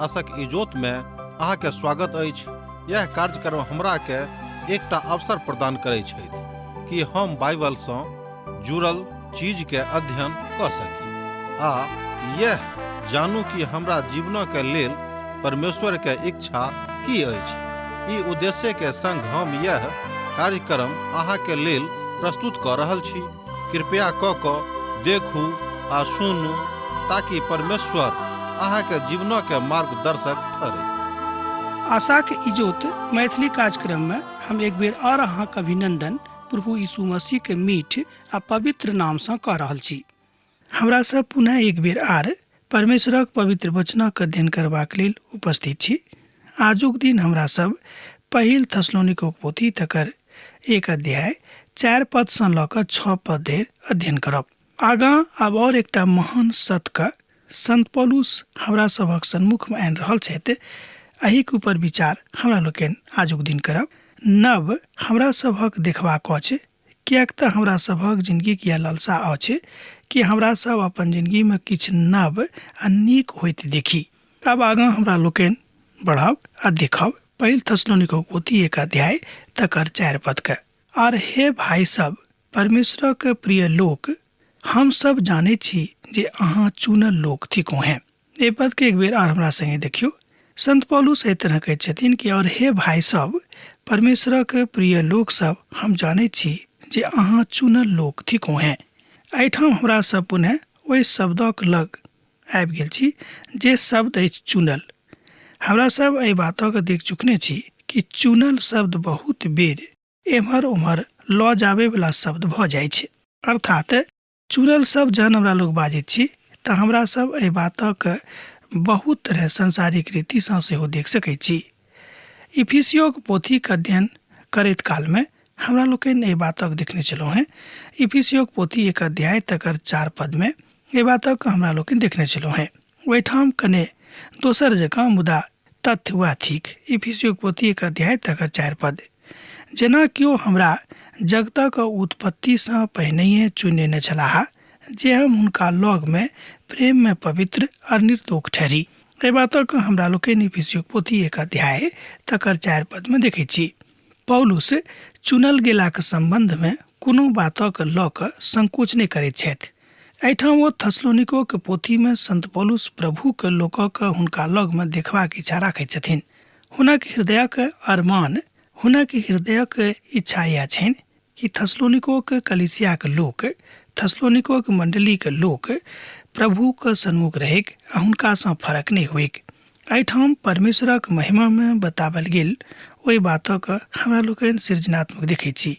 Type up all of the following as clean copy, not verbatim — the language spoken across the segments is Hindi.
आशक इजोत में अहाँ के स्वागत अछि। यह कार्यक्रम हमरा के एकटा अवसर प्रदान करैत छथि कि हम बाइबल सँ जुड़ल चीज के अध्ययन क सकी आ यह जानू कि हमरा जीवन के लेल परमेश्वर के इच्छा की अछि। ई उद्देश्य के संग हम यह कार्यक्रम अहाँ के लेल प्रस्तुत क रहल छी। कृपया क देखू आ सुनू ताकि परमेश्वर अहाँ के जीवन के मार्गदर्शक ठहरे। आशा के इजोत मैथिली कार्यक्रम में हम एक बेर और अहाँ के अभिनंदन प्रभु यीशु मसीह के मीठ आ पवित्र नाम से कह रहल छी। हमरा सब पुनः एक बेर आर परमेश्वरक पवित्र वचनक अध्ययन करबाक लेल उपस्थित छी। आजुक दिन हमरा सब पहिल थस्सलुनीके पोथी तकर 1 अध्याय 4 पद से ल क 6 पद धरि अध्ययन करब। आगाँ आब और एकटा महान सत्य संत पौलुस हमरा सभक सम्मुख में आनि रहल छथि। एहि के ऊपर विचार हमरा लोकनि आजुक दिन करब। नव हमरा सभक देखबाक अछि, किएक तऽ हमरा सभक जिंदगी के लालसा अछि कि हमरा सब अपन जिंदगी में किछु नव आ नीक होइत देखी। अब आगाँ हमरा लोकनि बढ़ब आ देखब पहिल थस्सलुनीके पोथी 1 अध्याय तकर 4 पद के। और हे भाई सब, परमेश्वरक प्रिय लोक, हम सब जाने छी जे अहाँ चुनल लोक थिको हैं। ए पद के एक बेर और हमरा संगे देखियो। संत पौलुस एहि तरह कहै छथिन कि और हे भाई सब, परमेश्वरक प्रिय लोक सब, हम जाने छी जे अहाँ चुनल लोक थिको हैं। एहिठाम हमरा सब पुनः ओहि शब्दक लग आबि गेल छी जे शब्द अछि चुनल। हमरा सब एहि बातक देख चुकने छी कि चुनल शब्द बहुत बेर एम्हर ओम्हर लऽ जाबे वाला शब्द भऽ जाइ छै। अर्थात चुनल शब्द जहन हमरा लोग बाजैत छी तऽ हमरा सब एहि बातक बहुत तरह सांसारिक रीति सँ सेहो देख सकैत छी। इफिसियोक पोथीक अध्ययन करैत काल में हमरा लोकनि एहि बातक देखने छलहुँ हैं। इफिसियोक पोथी 1 अध्याय तकर 4 पद में एहि बातक हमरा लोकनि देखने छलहुँ हैं। ओहिठाम कने दोसर जकाँ मुदा तथ्य वैह थिक। इफिसियोक पोथी 1 अध्याय तकर 4 पद, जेना किओ हमरा जगतक उत्पत्ति सँ पहिनहिए चुनि लेने छलाह, जे हम हुनका लग में प्रेम में पवित्र और निर्दोष ठहरी। एहि बातक हमरा लोकनि इफिसियोक पोथी 1 अध्याय तकर 4 पद में देखै छी। पौलुस चुनल गेलाक संबंध में कोनो बातक लऽ कऽ संकोच नहि करैत छथि। एहिठाम ओ थस्सलुनीको के पोथी में संत पौलुस प्रभु के लोकक हुनका लग में देखबाक इच्छा राखैत छथिन। हुनक हृदयक अरमान, हुनक हृदयक इच्छा यह छनि कि थस्सलुनीको के कलीसिया के लोक, थस्सलुनीको के मंडली के लोक प्रभु के सन्मुख रहैक आ हुनका सँ फरक नहि होइक। एहिठाम परमेश्वरक महिमा में बताबल गेल ओहि बातक हमरा लोकनि सृजनात्मक देखैत छी।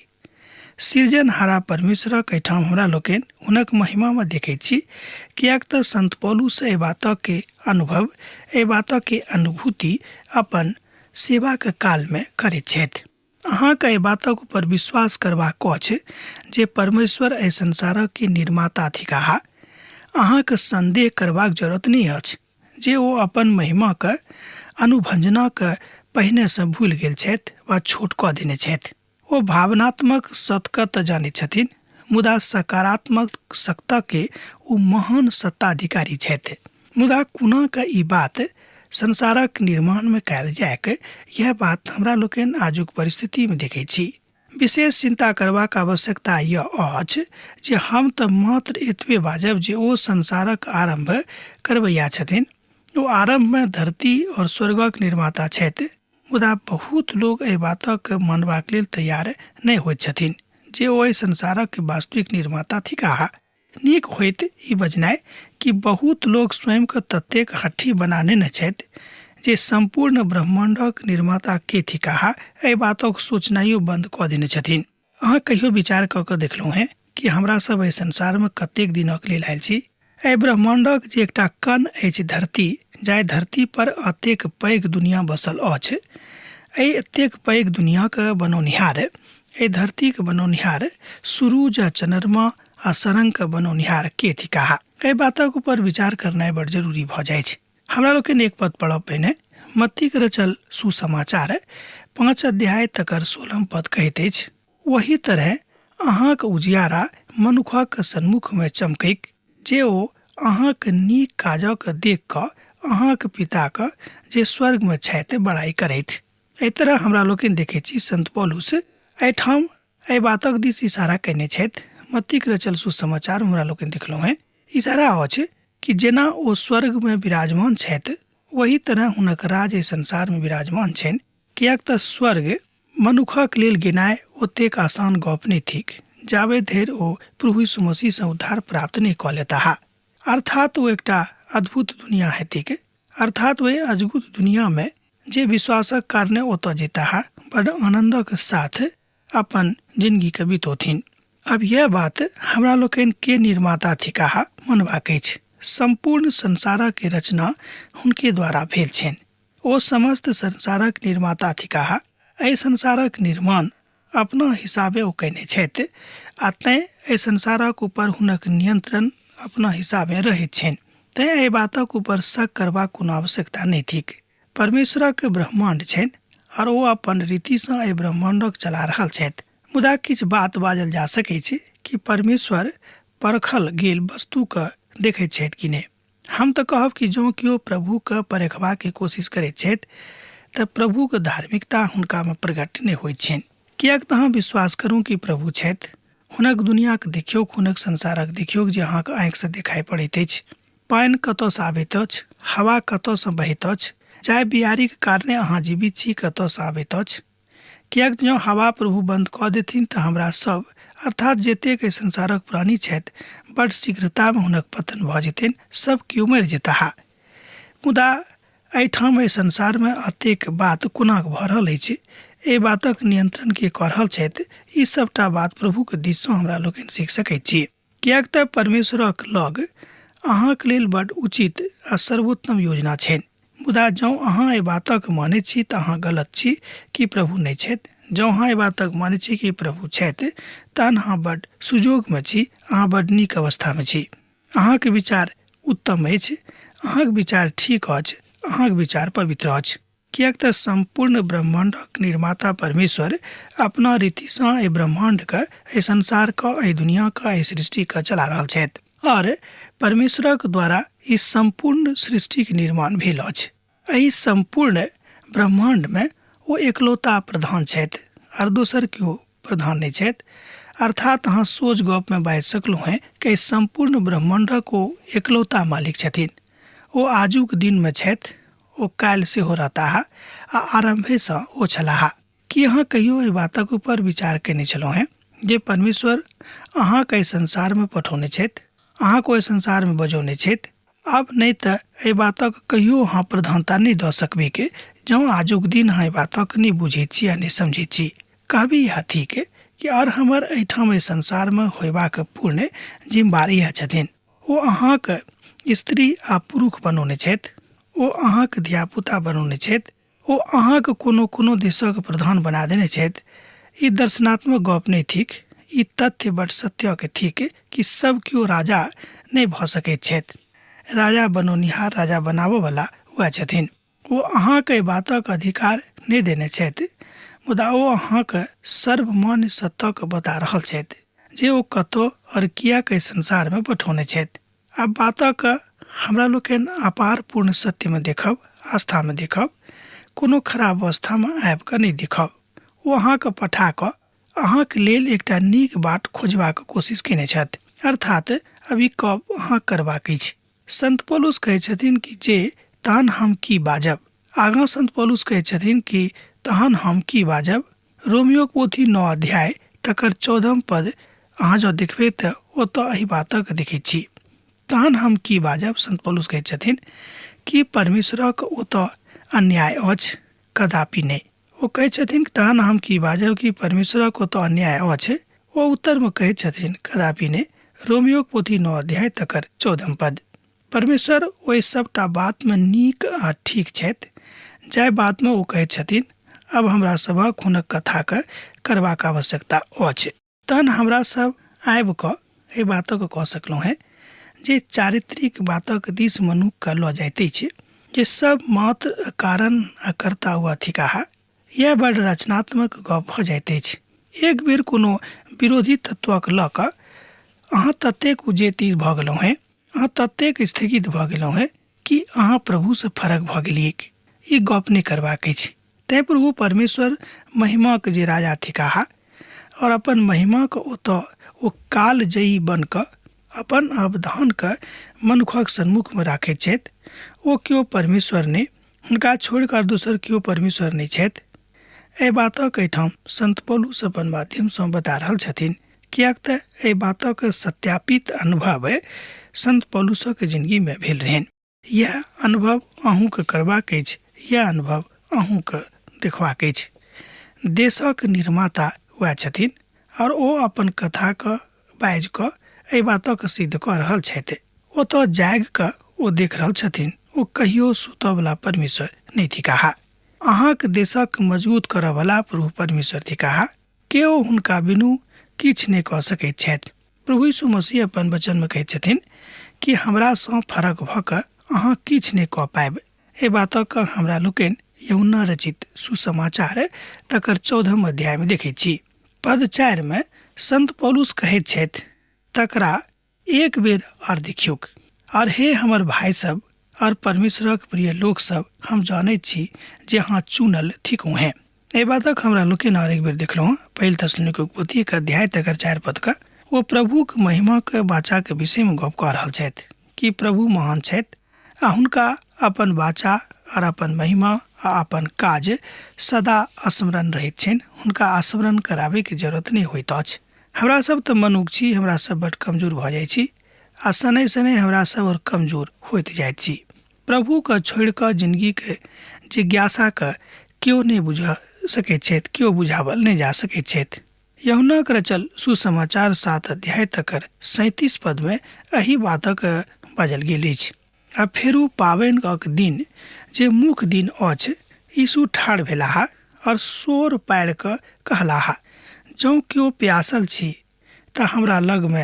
सृजनहारा परमेश्वरक एहिठाम हमरा लोकनि हुनक महिमा में देखैत छी, किएक तऽ संत पौलुस एहि बातक के अनुभव, एहि बातक के अनुभूति अपन सेवा के काल में करैत छथि। अहाँके एहि बातक ऊपर विश्वास करबाक अछि जे परमेश्वर एहि संसारक के निर्माता थिकाह। अहाँके संदेह करबाक जरूरत नहीं अछि जे ओ अपन महिमा के अनुभंजना के पहिने से भूल गेल छथि वा छोट कऽ देने छथि। ओ भावनात्मक सत्य तऽ जानैत छथिन, मुदा सकारात्मक सत्ता के ओ महान सत्ताधिकारी छथि। मुदा कुना के ई बात संसारक निर्माण में कयल जायक, यह बात हमरा लोकनि आजुक परिस्थिति में देखै छी। विशेष चिंता करबाक आवश्यकता यह अछि जे हम तऽ मात्र एतबे बाजब जे ओ संसारक आरंभ करबैया छथिन। ओ आरंभ में धरती और स्वर्गक निर्माता छथि। मुदा बहुत लोग एहि बातक मानबाक लेल तैयार नहि होइत छथिन जे ओ एहि संसारक वास्तविक निर्माता थिकाह। नीक होइत ई बजनाइ कि बहुत लोग स्वयं के ततेक हठी बना लेने छथि जे संपूर्ण ब्रह्मांडक निर्माता के थिकाह एहि बातक सोचनाइयो बंद कऽ देने छथिन। अहाँ कहियो विचार कऽ के देखलहुँ हैं कि हमरा सब एहि संसार में कतेक दिनक लेल आयल छी। एहि ब्रह्मांडक जे एकटा कण अछि धरती, जाहि धरती पर अतेक पैघ दुनिया बसल अछि, एहि एतेक पैघ दुनिया के बनौनिहार, एहि धरती के बनौनिहार, सूरज आ चंद्रमा आ सरंग के बनौनिहार के थिकाह। एहि बातक ऊपर विचार करनाइ बड़ जरूरी भऽ जाइ छै। हमरा लोकनि एक पद पढ़ब पहिने। मत्ती के रचल सुसमाचार 5 अध्याय तकर 16 पद कहैत अछि, वही तरह अहाँक उजियारा मनुखक सन्मुख में चमकैक, जे ओ अहाँक नीक काजक देख कऽ अहाँक पिताक जे स्वर्गमे छथि बड़ाई करैथ। एहि तरह हमरा लोकनि देखै छी संत पौलुस एहिठाम एहि बातक दिस इशारा कयने छथि। मत्तीक रचल सुसमाचार हमरा लोकनि देखलहुँ हैं इशारा अछि कि जेना ओ स्वर्गमे विराजमान छथि वही तरह हुनक राज एहि संसारमे विराजमान छनि। किएक तऽ स्वर्ग मनुखक लेल गेनाइ ओतेक आसान गप नहि थिक जाबे धरि ओ प्रभु यीशु मसीहसँ उद्धार प्राप्त नहि कऽ लेताह। अर्थात ओ एकटा अद्भुत दुनिया हेतिक। अर्थात ओहि अद्भुत दुनियामे जे विश्वासक कारणे ओतऽ जेताह बड़ आनंदक साथ अपन जिंदगीके बितौथिन। अब यह बात हमरा लोकनि के निर्माता थिकाह मनबाक अछि। संपूर्ण संसारक रचना हुनके द्वारा भेल छनि। ओ समस्त संसारक निर्माता थिकाह। एहि संसारक निर्माण अपना हिसाबे ओ कयने छथि आ तैं एहि संसारक ऊपर हुनक नियंत्रण अपना हिसाबे रहैत छनि। तैं एहि बातक ऊपर शक करबाक कोनो आवश्यकता नहि थिक। परमेश्वरक ब्रह्मांड छनि और ओ अपन रीतिसँ एहि ब्रह्मांडक चला रहल छथि। मुदा किछु बात बाजल जा सकैत छै कि परमेश्वर परखल गेल वस्तुके देखैत छथि कि नहि। हम तऽ कहब कि जँ केओ प्रभुके परखबाक कोशिश करैत छथि तऽ प्रभुके धार्मिकता हुनकामे प्रकट नहि होइत छनि। किएक तऽ अहाँ विश्वास करू कि प्रभु छथि। हुनक दुनियाके देखियौ, हुनक संसारक देखियौ जे अहाँके आँखिसँ देखाइ पड़ैत अछि। पानि कतयसँ आबैत अछि, हवा कतयसँ बहैत अछि, चाहे बिहारीके कारणे अहाँ जीवित छी कतयसँ आबैत अछि। किएक जँ हवा प्रभु बंद कऽ देथिन तऽ हमरा सब अर्थात जतेक एहि संसारक प्राणी छथि बड़ शीघ्रतामे हुनक पतन भऽ जेतनि, सब केओ मरि जेताह। मुदा एहिठाम एहि संसारमे एतेक बात कोना भऽ रहल अछि, एहि बातक नियंत्रण के कऽ रहल छथि, ई सबटा बात प्रभुके दिससँ हमरा लोकनि सीख सकैत छी। किएक तऽ परमेश्वरक लग अहाँके लेल बड़ उचित आ सर्वोत्तम योजना छनि। मुदा जँ अहाँ एहि बातक मानैत छी तऽ अहाँ गलत छी कि प्रभु नहि छथि। जँ अहाँ एहि बातक मानैत छी कि प्रभु छथि तहन अहाँ बड़ सुजोगमे छी, अहाँ बड़ नीक अवस्थामे छी। अहाँके विचार उत्तम अछि, अहाँके विचार ठीक अछि, अहाँके विचार पवित्र अछि। किएक तऽ संपूर्ण ब्रह्मांडक निर्माता परमेश्वर अपना रीतिसँ एहि ब्रह्मांडके, एहि संसारके, एहि दुनियाके, एहि सृष्टिके चला रहल छथि और परमेश्वरक द्वारा ई संपूर्ण सृष्टिके निर्माण भेल अछि। एहि संपूर्ण ब्रह्मांडमे ओ एकलौता प्रधान छथि और दोसर केओ प्रधान नहि छथि। अर्थात अहाँ सोझ गपमे बाजि सकलहुँ हैं कि संपूर्ण ब्रह्मांडक ओ एकलौता मालिक छथिन। ओ आजुक दिनमे छथि, ओ काल्हि सेहो रहताह आ आरम्भेसँ ओ छलाह। कि अहाँ कहियो एहि बातक ऊपर विचार कयने छलहुँ हैं जे परमेश्वर अहाँके एहि संसारमे पठौने छथि, अहाँके ओहि संसारमे बजौने छथि। अब नहीं तऽ एहि बातक कहियो अहाँ प्रधानता नहीं दऽ सकबै के जँ आजुक दिन अहाँ एहि बातक नहीं बुझैत छी आ नहीं समझैत छी। कहबी इएह थिक कि और हमर एहिठाम एहि संसारमे होयबाक पूर्ण जिम्मेवारी इएह छथिन। ओ अहाँके स्त्री आ पुरुष बनौने छथि, ओ अहाँके धियापुता बनौने छथि, ओ अहाँके कोनो कोनो देशक प्रधान बना देने छथि। ई दर्शनात्मक गप नहीं थिक, ई तथ्य बड़ सत्यके थिक कि सब केओ राजा नहीं भऽ सकैत छथि। राजा बनौनिहार, राजा बनाबयवला वएह छथिन। ओ अहाँके एहि बातक अधिकार नहीं देने छथि, मुदा ओ अहाँके सर्वमान्य सत्यके बता रहल छथि जे ओ कतऽ और किएक एहि संसारमे पठौने छथि। आब बातक हमरा लोकनि अपार पूर्ण सत्यमे देखब, आस्थामे देखब, कोनो खराब अवस्थामे आबि कऽ नहीं देखब। ओ अहाँके पठा कऽ अहाँके लेल एकटा नीक बाट खोजबाक कोशिश केने छथि। अर्थात अभी कब अहाँ करबाक अछि। संत पौलुस कहै छथिन कि जे तहन हम की बाजब। आगाँ संत पौलुस कहै छथिन कि तहन हम की बाजब। रोमियो पोथी 9 अध्याय तकर 14 पद अहाँ जँ देखबै तऽ ओतऽ एहि बातक देखै छी। तहन हम की बाजब, संत पौलुस कहै छथिन कि परमेश्वरक ओतऽ अन्याय अछि, कदापि नहि। ओ कहै छथिन तहन हम की बाजब कि परमेश्वरक ओतऽ अन्याय अछि। ओ उत्तरमे कहै छथिन कदापि नहि। रोमियो पोथी 9 अध्याय तकर 14 पद। परमेश्वर ओहि सबटा बातमे नीक आ ठीक छथि जाहि बातमे ओ कहै छथिन अब हमरा सभक हुनक कथाके करबाक आवश्यकता अछि। तहन हमरा सब आबि कऽ एहि बातक कऽ सकलहुँ हैं जे चारित्रिक बातक दिस मनुक्खके लऽ जाइत अछि, जे सब मात्र कारण आ कर्ता हुआ थिकाह। यह बड़ रचनात्मक गप भऽ जाइत अछि। एक बेर कोनो विरोधी तत्वक लऽ कऽ अहाँ ततेक उजेतित भऽ गेलहुँ हैं, अहाँ ततेक स्थगित भऽ गेलहुँ हैं कि अहाँ प्रभु से फरक भऽ गेलियै। ई गप नहि करबाक अछि। तैं प्रभु परमेश्वर महिमाक जे राजा थिकाह और अपन महिमाक ओतऽ ओ काल जयी बन कऽ अपन अवधानके मनुखक सन्मुखमे राखैत छथि। ओ केओ परमेश्वर नहि, हुनका छोड़ि कऽ दोसर केओ परमेश्वर नहि छथि। एहि बातक एहिठाम संत पौलुस अपन माध्यमसँ बता रहल छथिन, किएक तऽ एहि बातक सत्यापित अनुभव संत पौलुसक जिंदगीमे भेल रहनि। यह अनुभव अहूँके करबाक अछि, यह अनुभव अहूँके देखबाक अछि। देशक निर्माता वएह छथिन और ओ अपन कथाके बाजि कऽ एहि बातक सिद्ध कऽ रहल छथि। ओतऽ जागि कऽ ओ देख रहल छथिन, ओ कहियो सुतयवला परमेश्वर नहि थिकाह। अहाँक देशक मजबूत करयवला प्रभु परमेश्वर थिकाह। केओ हुनका बिनु किछु नहि कऽ सकैत छथि। प्रभु यीशु मसीह अपन वचनमे कहैत छथिन कि हमरासँ फरक भऽ कऽ अहाँ किछु नहि कऽ पायब। एहि बातक हमरा लोकनि यूहन्ना रचित सुसमाचार तकर 14 अध्यायमे देखैत छी। पद 4 में संत पौलुस कहैत छथि, तकरा एक बेर और देखियौक। और हे हमर भाई सब और परमेश्वरक प्रिय लोक सब, हम जानैत छी जे अहाँ चुनल थिकहुँ हैं। एहि बातक हमरा लोकनि और एक बेर देखलहुँ। पहिल थिस्सलुनीके पोथी 1 अध्याय तकर 4 पद का वो प्रभुक महिमाके वाचाके विषयमे गप कऽ रहल छथि कि प्रभु महान छथि आ हुनका अपन वाचा और अपन महिमा आ अपन काज सदा स्मरण रहैत छनि। हुनका स्मरण कराबैके जरूरत नहि होइत अछि। हमरा सब तऽ मनुख छी, हमरा सब बड कमजोर भऽ जाइ छी आ शनै शनै हमरा सब और कमजोर होइत जाइत छी। प्रभुके छोड़ि कऽ जिन्दगीके जिज्ञासाके केओ नहि बुझा सकैत छथि, केओ बुझावल नहि जा सकैत छथि। यूहन्नाक रचल सुसमाचार 7 अध्याय तकर 37 पद में एही बातक बाजल गेल अछि। आ फेरू पाबनिक दिन जे मुख्य दिन अछि, यीशु ठाढ़ भेलाह और सोर पारि कऽ कहलाह, जँ केओ प्यासल छी तऽ हमरा लगमे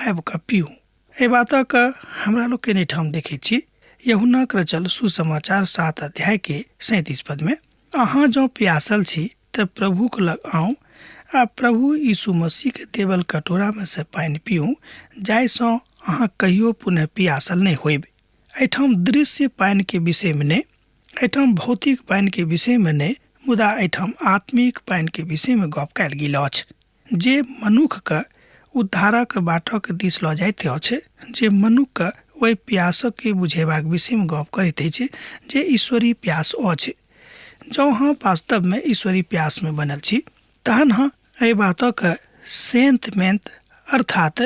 आबि कऽ पीऊ। एहि बातक हमरा लोकनि एहिठाम देखैत छी। यूहन्नाक रचल सुसमाचार 7 अध्याय के 37 पद में, अहाँ जँ प्यासल छी तऽ प्रभुक लग आउ आ प्रभु यीशु मसीह के देवल कटोरा में से पानि पीऊ, जाहिसँ अहाँ कहियो पुनः प्यासल नहि होइब। एहिठाम दृश्य पानि के विषय में नहि, एहिठाम भौतिक पानि के विषय में नहि, मुदा एहिठाम आत्मिक पानि के विषय में गप कयल गेल अछि, जे मनुखके उद्धारक बाटक दिस लऽ जाइत अछि, जे मनुखके ओहि प्यासक के बुझेबाक विषय में गप करैत अछि जे ईश्वरीय प्यास अछि। जँ अहाँ वास्तव में ईश्वरीय प्यास में बनल छी तहन अहाँ एहि बातक सेंतमेंत अर्थात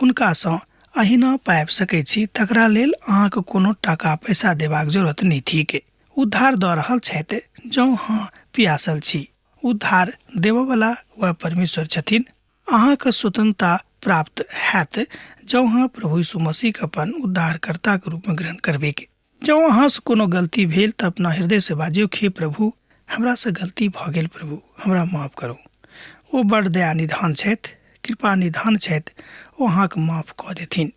हुनकासँ अहिना पाबि सकैत छी। तकरा लेल अहाँके कोनो टाका पैसा देबाक जरूरत नहि थिक। उद्धार दऽ रहल छथि जँ अहाँ प्यासल छी। उद्धार देबयवला वह परमेश्वर छथिन। अहाँके स्वतंत्रता प्राप्त हैत जँ अहाँ प्रभु यीशु मसीहके अपन उद्धारकर्ताके रूपमे ग्रहण करबेके। जँ अहाँसँ कोनो गलती भेल तऽ अपना हृदय से बाजियौ, हे प्रभु हमरासँ गलती भऽ गेल, प्रभु हमरा माफ करू। ओ बड़ दया निधान छथि, कृपा निधान छथि, ओ अहाँके माफ कऽ देथिन।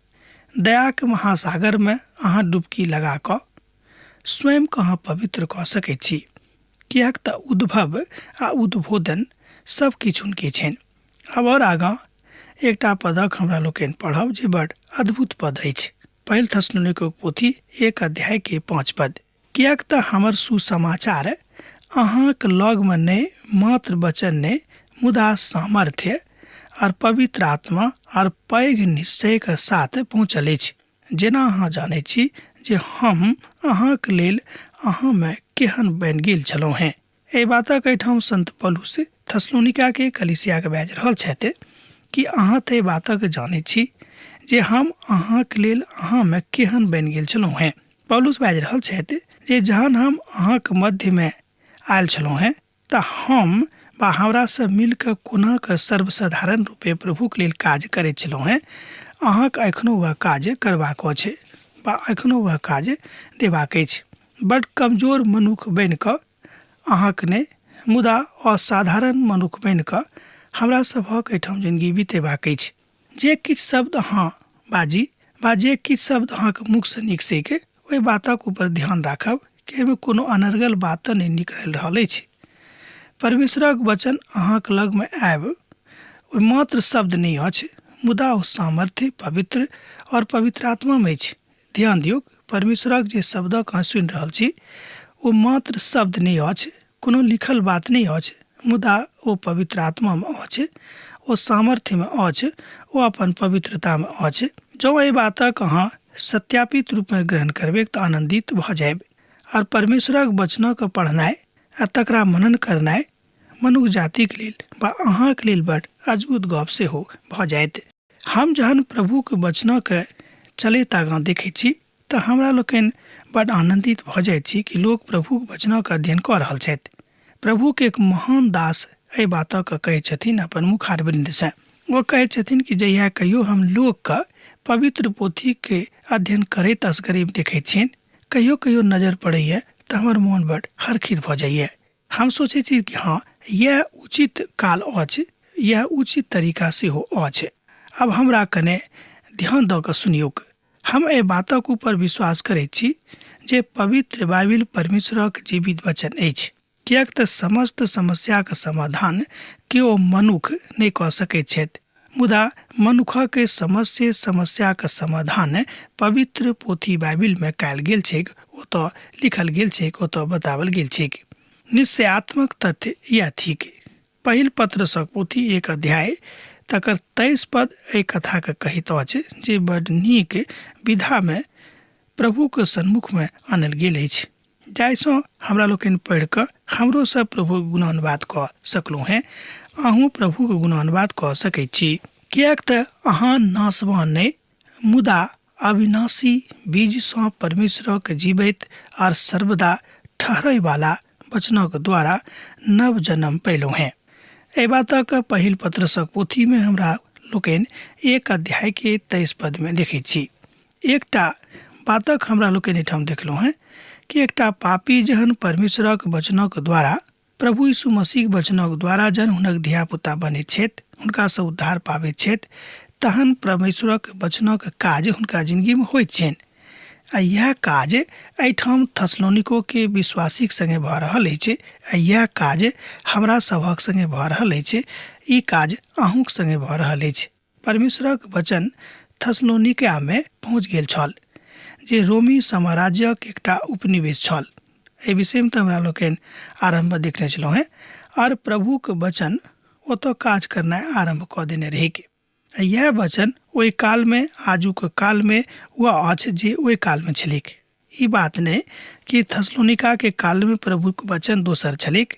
दयाके महासागरमे अहाँ डुबकी लगा कऽ स्वयंके अहाँ पवित्र कऽ सकैत छी, किएक तऽ उद्भव आ उद्बोधन सब किछु हुनके छनि। अब और आगाँ एकटा पदक हमरा लोकनि पढ़ब जे बड़ अद्भुत पद अछि। पहिल थिस्सलुनीके पोथी 1 अध्याय के 5 पद, किएक तऽ हमर सुसमाचार अहाँके लगमे नहि मात्र वचन नहि, मुदा सामर्थ्य और पवित्र आत्मा और पैघ निश्चयके साथ पहुँचल अछि, जेना अहाँ जानैत छी जे हम अहाँके लेल अहाँमे केहन बनि गेल छलहुँ हैं। एहि बातक एहिठाम संत पौलुस थिस्सलुनीके कलीसियाके बाजि रहल छथि कि अहाँ तऽ एहि बातक जानैत छी जे हम अहाँके लेल अहाँमे केहन बनि गेल छलहुँ हैं। पौलुस बाजि रहल छथि जे जहन हम अहाँके मध्यमे आयल छलहुँ हैं तऽ हम बा हमरासँ मिलकऽ कोनाके सर्वसाधारण रूपे प्रभुके लेल काज करैत छलहुँ हैं। अहाँके एखनो वह काज करबाक अछि बा एखनो वह काज देबाक अछि। बड़ कमजोर मनुख बनि कऽ अहाँके नहि, मुदा असाधारण मनुख बनि कऽ हमरा सभक एहिठाम जिंदगी बितेबाक अछि। जे किछु शब्द अहाँ बाजी बा जे किछु शब्द अहाँके मुखसँ निकसैके, ओहि बातक ऊपर ध्यान राखब कि एहिमे कोनो अनर्गल बात तऽ नहि निकलि रहल अछि। परमेश्वरक वचन अहाँके लगमे आयब ओ मात्र शब्द नहीं अछि, मुदा ओ सामर्थ्य, पवित्र और पवित्र आत्मा में अछि। ध्यान दियौ, परमेश्वरक जे शब्दक अहाँ सुनि रहल छी ओ मात्र शब्द नहीं अछि, कोनो लिखल बात नहीं अछि, मुदा ओ पवित्र आत्मा में अछि, ओ सामर्थ्य में अछि, ओ अपन पवित्रता में अछि। जो एहि बातक अहाँ सत्यापित रूप में ग्रहण करबे तो आनंदित भ जायब। और परमेश्वरक वचनक पढ़नाइ आ तकरा मनन करनाइ मनुष्य जातिक लेल बा अहाँक लेल बड़ अद्भुत गप से हो भ जायत। हम जहन प्रभु के वचनक चलैत आगाँ देखै छी तऽ हमरा लोकनि बड़ आनंदित भ जाइत छी कि लोग प्रभु के वचनक अध्ययन कऽ रहल छथि। प्रभु के एक महान दास एहि बातक कहै छथिन अपन मुखार वृंद से। वो कहै छथिन कि जहिया कहियो हम लोग का पवित्र पोथी के अध्ययन करैत असगरीब देखै छियनि, कहियो कहियो नजर पड़ैया तऽ हमर मोन बड़ हरखित भ जाइए। हम सोचे छी कि हाँ, यह उचित काल अछि, यह उचित तरीका से हो अछि। अब हमरा कने ध्यान दऽ कऽ सुनियौक। हम एहि बातक ऊपर विश्वास करैत छी जे पवित्र बाइबिल परमेश्वरक जीवित वचन अछि, किएक तऽ समस्त समस्याक समाधान केओ मनुख नहि कऽ सकैत छथि, मुदा मनुखक समस्त समस्याक समाधान पवित्र पोथी बाइबिल में कयल गेल छैक, ओतऽ लिखल गेल छैक, ओतऽ बतावल गेल छैक। निश्चयात्मक तथ्य यह थिक। पहिल पत्रसक पोथी 1 अध्याय तकर 23 पद एहि कथा के कहैत अछि जे बड़ नीक विधा में प्रभु के सन्मुख में आनल गेल अछि, जाहिसँ हमरा लोकनि पढ़ि कऽ हमरो सब प्रभु के गुणानुवाद कऽ सकलहुँ हैं। अहूँ प्रभु के गुणानुवाद कऽ सकैत छी, किएक तऽ अहाँ नाशवान नहि मुदा अविनाशी बीज सँ परमेश्वरक जीवित और सर्वदा ठहरै वाला वचनक द्वारा नव जन्म पैलहुँ हैं। एहि बातक पहिल पत्रसक पोथी में हमरा लोकनि 1 अध्याय के 23 पद में देखैत छी। एकटा बातक हमरा लोकनि एहिठाम देखलहुँ हैं कि एकटा पापी जहन परमेश्वरक वचनक द्वारा प्रभु यीशु मसीह वचनक द्वारा जहन हुनक धिया पुता बनैत छथि, हुनका से उद्धार पाबैत छथि, तहन परमेश्वरक वचनक काज हुनका जिंदगी में होइत छनि। आ यह काज एहिठाम थस्सलुनीको के विश्वासीक संगे भऽ रहल अछि, आ यह काज हमरा सभक संगे भऽ रहल अछि, ई काज अहूँक संगे भऽ रहल अछि। परमेश्वरक वचन थस्सलुनीका में पहुँच गेल छल जे रोमी साम्राज्यक एकटा उपनिवेश छल। एहि विषय में तऽ हमरा लोकनि आरंभ में देखने छलहुँ हैं, और प्रभु के वचन ओतऽ काज करनाइ आरंभ कऽ देने रहैक। यह वचन ओहि काल में आजुक काल में वह अछि जे ओहि काल में छलिक। ई बात नहीं कि थस्सलुनीका के काल में प्रभु के वचन दोसर छलिक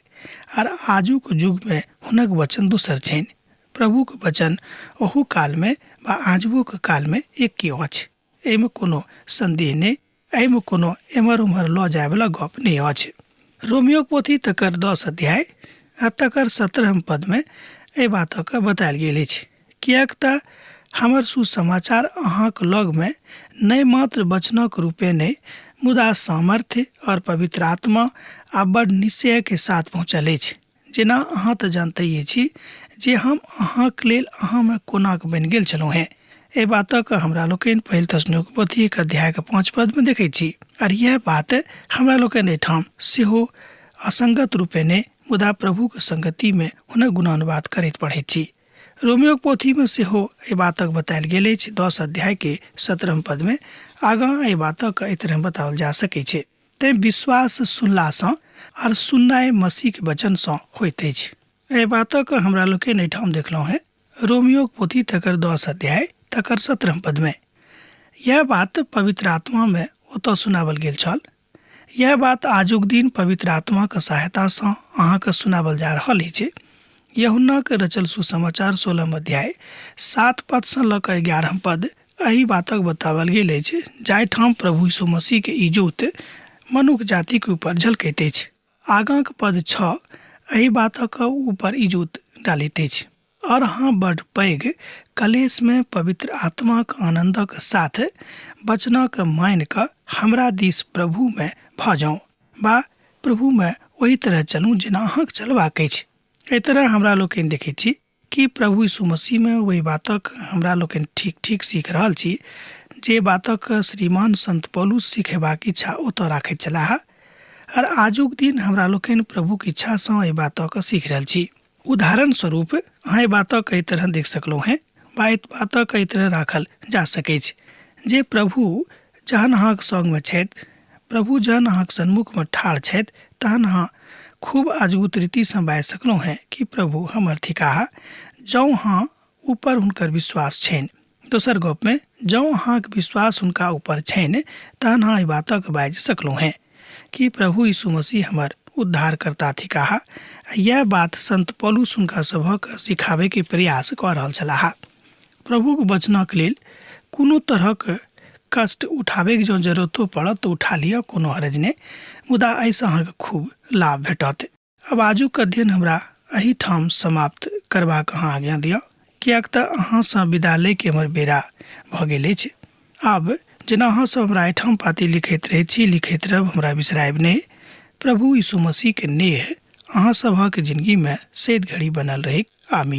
और आजुक युग में हुनक वचन दोसर छनि। प्रभु के वचन ओहू काल में बा आजुक काल में एके अछि। एहिमे कोनो संदेह नहीं, एहिमे कोनो एम्हर उम्हर लऽ जाय वाला गप नहीं अछि। रोमियो पोथी तकर 10 अध्याय आ तकर 17 पद में एहि बातक बतायल गेल अछि, किएक तऽ हमर सुसमाचार अहाँक लग में नहीं मात्र वचनक रूपे नहीं मुदा सामर्थ्य और पवित्र आत्मा आ बड़ निश्चय के साथ पहुँचल अछि। जेना अहाँ तऽ जानते छी जे हम अहाँक लेल अहाँ में कोनाक बनि गेल छलहुँ हैं। एहि बातक हमरा लोकनि पहिल थस्सलुनीके पोथी 1 अध्याय के 5 पद में देखै छी। और यह बात हमरा लोकनि एहिठाम सेहो असंगत रूपे नहीं मुदा प्रभु के संगति में हुनक गुणानुवाद करैत पढ़ैत छी। रोमियो पोथी में सेहो एहि बातक बतायल गेल अछि 10 अध्याय के 17 पद में। आगाँ एहि बातक एहि तरह बताओल जा सकै छै, तैं विश्वास सुनला सँ और सुननाइ मसीह के वचन सँ होइत अछि। एहि बातक हमरा लोकनि एहिठाम देखलहुँ हैं रोमियो पोथी तकर 10 अध्याय तकर 17 पद में। यह बात पवित्र आत्मा में ओतऽ सुनावल गेल छल। यह बात आजुक दिन पवित्र आत्मा के सहायता सँ अहाँके सुनावल जा रहल अछि। यूहन्ना के रचल सुसमाचार 16 अध्याय 7 पद सँ लऽ कऽ 11 पद एहि बातक बतावल गेल अछि, जाहिठाम प्रभु यीशु मसीह के इजोत मनुष्य जाति के ऊपर झलकैत अछि। आगाँ के पद 6 एहि बातक ऊपर इजोत डालैत अछि। और हाँ, बड़ पैघ कलेश में पवित्र आत्मा के आनंदक साथ वचनक मान कऽ हमरा दिस प्रभु में भऽ जाऊँ, बा प्रभु में वही तरह चलूँ जेना अहाँक चलबाक अछि। एहि तरह हमरा लोकनि देखै छी कि प्रभु यीशु मसीह में वही बातक हमरा लोकनि ठीक ठीक सीख रहल छी जे बातक श्रीमान संत पौलुस सिखेबाक इच्छा ओतऽ राखैत छलाह। और आजुक दिन हमरा लोकनि प्रभु के इच्छा सँ एहि बातक सीख रहल छी। उदाहरण स्वरूप अहाँ एहि बातक एहि तरह देख सकलहुँ हैं, बा एहि बातक एहि तरह राखल जा सकै छै जे प्रभु जहन अहाँक संगमे छथि, प्रभु जहन अहाँक सन्मुखमे ठाढ़ छथि, तहन अहाँ खूब अजगुत रीतिसँ बाजि सकलहुँ हैं कि प्रभु हमर थिकाह, जौं अहाँ ऊपर हुनकर विश्वास छनि। दोसर गपमे जौं अहाँक विश्वास हुनका ऊपर छनि, तहन अहाँ ई बातक बाजि सकलहुँ हैं कि प्रभु यीशु मसीह हमर उद्धारकर्ता थिकाह। यह बात संत पौलुस हुनका सभक सिखाबैके प्रयास कऽ रहल छलाह। प्रभुक वचनक लेल कोनो तरहक कष्ट उठाबैके जँ जरूरतो पड़त तऽ उठा लिअ, कोनो हरज नहि, मुदा एहिसँ अहाँके खूब लाभ भेटत। अब आजुक अध्ययन हमरा एहिठाम समाप्त करबाक अहाँ आज्ञा दिअ, किएक तऽ अहाँसँ विदा लैके हमर बेरा भऽ गेल अछि। आब जेना अहाँसभ हमरा एहिठाम पाती लिखैत रहैत छी, लिखैत रहब, हमरा बिसरायब नहि। प्रभु यीशु मसीहके नेह अहाँ सभक जिंदगीमे सैद घड़ी बनल रहै। आमीन।